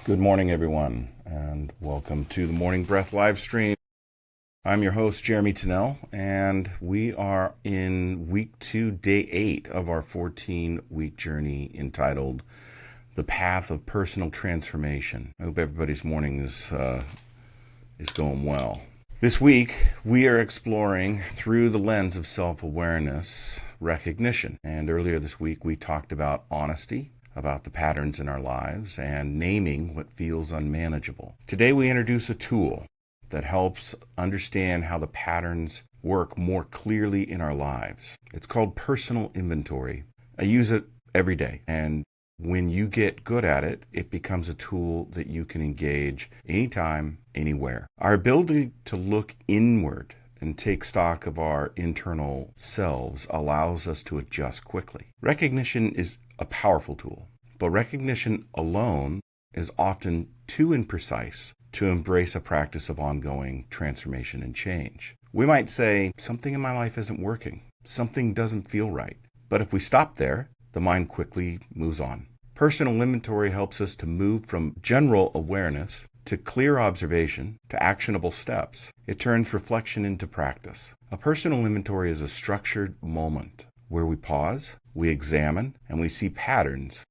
Good morning, everyone, and welcome to the Morning Breath live stream. I'm your host, Jeremy Tennell, and we are in week 2, day 8 of our 14-week journey entitled The Path of Personal Transformation. I hope everybody's morning is going well. This week, we are exploring through the lens of self-awareness recognition. And earlier this week, we talked about honesty, about the patterns in our lives, and naming what feels unmanageable. Today, we introduce a tool that helps understand how the patterns work more clearly in our lives. It's called personal inventory. I use it every day, and when you get good at it, it becomes a tool that you can engage anytime, anywhere. Our ability to look inward and take stock of our internal selves allows us to adjust quickly. Recognition is a powerful tool, but recognition alone is often too imprecise to embrace a practice of ongoing transformation and change. We might say, something in my life isn't working. Something doesn't feel right. But if we stop there, the mind quickly moves on. Personal inventory helps us to move from general awareness to clear observation to actionable steps. It turns reflection into practice. A personal inventory is a structured moment where we pause, we examine, and we see patterns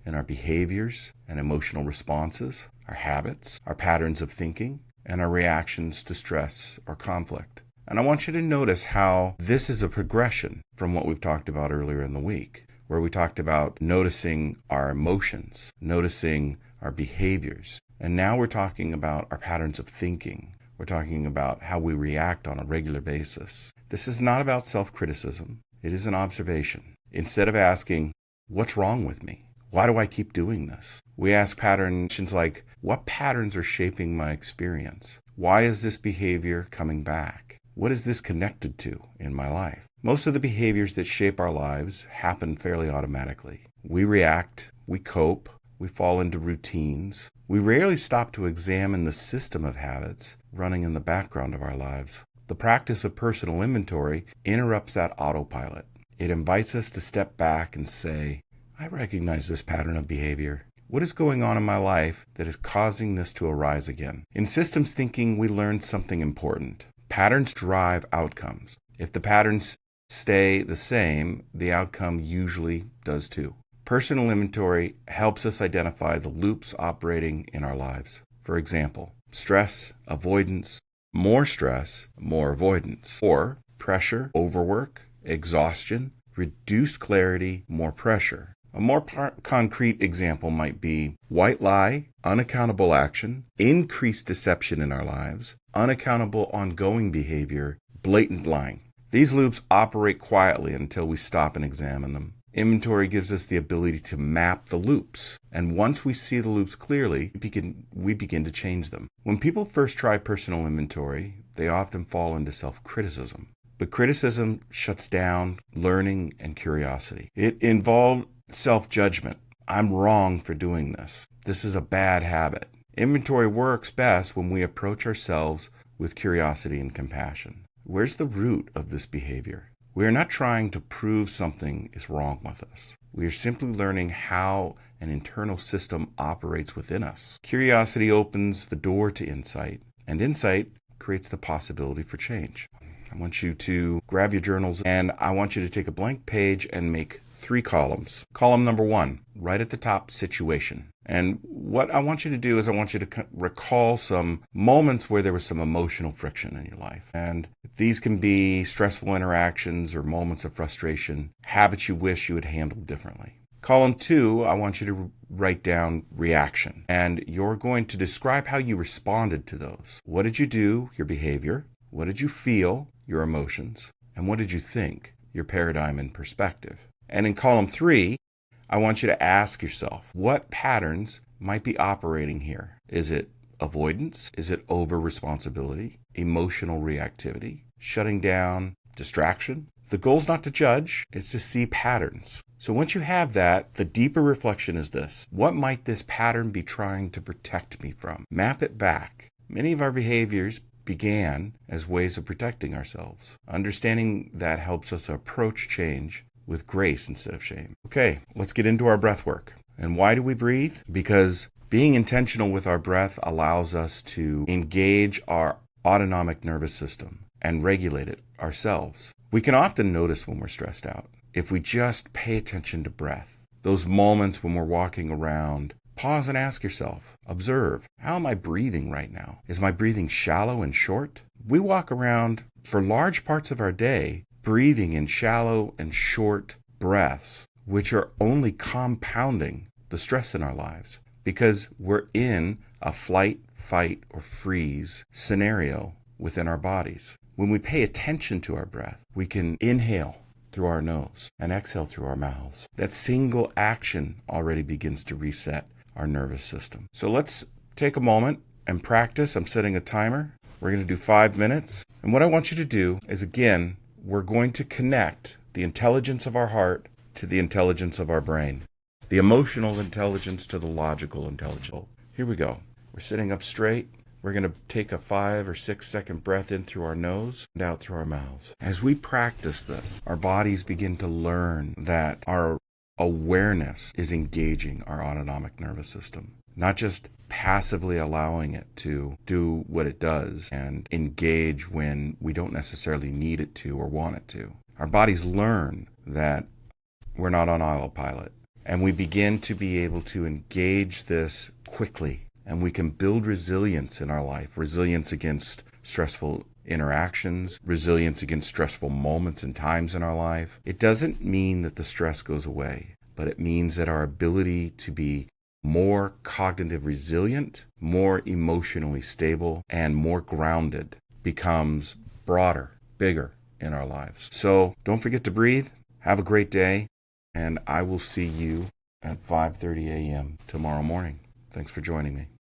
in our behaviors and emotional responses, our habits, our patterns of thinking, and our reactions to stress or conflict. And I want you to notice how this is a progression from what we've talked about earlier in the week, where we talked about noticing our emotions, noticing our behaviors. And now we're talking about our patterns of thinking. We're talking about how we react on a regular basis. This is not about self-criticism. It is an observation. Instead of asking, what's wrong with me? Why do I keep doing this? We ask questions like, what patterns are shaping my experience? Why is this behavior coming back? What is this connected to in my life? Most of the behaviors that shape our lives happen fairly automatically. We react, we cope, we fall into routines. We rarely stop to examine the system of habits running in the background of our lives. The practice of personal inventory interrupts that autopilot. It invites us to step back and say, I recognize this pattern of behavior. What is going on in my life that is causing this to arise again? In systems thinking, we learned something important. Patterns drive outcomes. If the patterns stay the same, the outcome usually does too. Personal inventory helps us identify the loops operating in our lives. For example, stress, avoidance, more stress, more avoidance, or pressure, overwork, exhaustion, reduced clarity, more pressure. A more concrete example might be white lie, unaccountable action, increased deception in our lives, unaccountable ongoing behavior, blatant lying. These loops operate quietly until we stop and examine them. Inventory gives us the ability to map the loops, and once we see the loops clearly, we begin to change them. When people first try personal inventory, they often fall into self-criticism. But criticism shuts down learning and curiosity. It involved self-judgment. I'm wrong for doing this. This is a bad habit. Inventory works best when we approach ourselves with curiosity and compassion. Where's the root of this behavior? We are not trying to prove something is wrong with us. We are simply learning how an internal system operates within us. Curiosity opens the door to insight, and insight creates the possibility for change. I want you to grab your journals, and I want you to take a blank page and make 3 columns. Column number 1, right at the top, situation. And what I want you to do is I want you to recall some moments where there was some emotional friction in your life. And these can be stressful interactions or moments of frustration, habits you wish you had handled differently. Column 2, I want you to write down reaction. And you're going to describe how you responded to those. What did you do, your behavior? What did you feel, your emotions? And what did you think, your paradigm and perspective? And in column 3, I want you to ask yourself, what patterns might be operating here? Is it avoidance? Is it over-responsibility? Emotional reactivity? Shutting down? Distraction? The goal is not to judge, it's to see patterns. So once you have that, the deeper reflection is this. What might this pattern be trying to protect me from? Map it back. Many of our behaviors began as ways of protecting ourselves. Understanding that helps us approach change with grace instead of shame. Okay, let's get into our breath work. And why do we breathe? Because Being intentional with our breath allows us to engage our autonomic nervous system and regulate it ourselves. We can often notice when we're stressed out if we just pay attention to breath. Those moments when we're walking around, pause and ask yourself, observe, how am I breathing right now? Is my breathing shallow and short? We walk around for large parts of our day breathing in shallow and short breaths, which are only compounding the stress in our lives because we're in a flight, fight, or freeze scenario within our bodies. When we pay attention to our breath, we can inhale through our nose and exhale through our mouths. That single action already begins to reset our nervous system. So let's take a moment and practice. I'm setting a timer. We're going to do 5 minutes. And what I want you to do is, again, we're going to connect the intelligence of our heart to the intelligence of our brain, the emotional intelligence to the logical intelligence. Here we go. We're sitting up straight. We're going to take a 5 or 6 second breath in through our nose and out through our mouths. As we practice this, our bodies begin to learn that our awareness is engaging our autonomic nervous system, not just passively allowing it to do what it does and engage when we don't necessarily need it to or want it to. Our bodies learn that we're not on autopilot, and we begin to be able to engage this quickly, and we can build resilience in our life, resilience against stressful interactions, resilience against stressful moments and times in our life. It doesn't mean that the stress goes away, but it means that our ability to be more cognitive resilient, more emotionally stable, and more grounded becomes broader, bigger in our lives. So don't forget to breathe. Have a great day, and I will see you at 5:30 a.m. tomorrow morning. Thanks for joining me.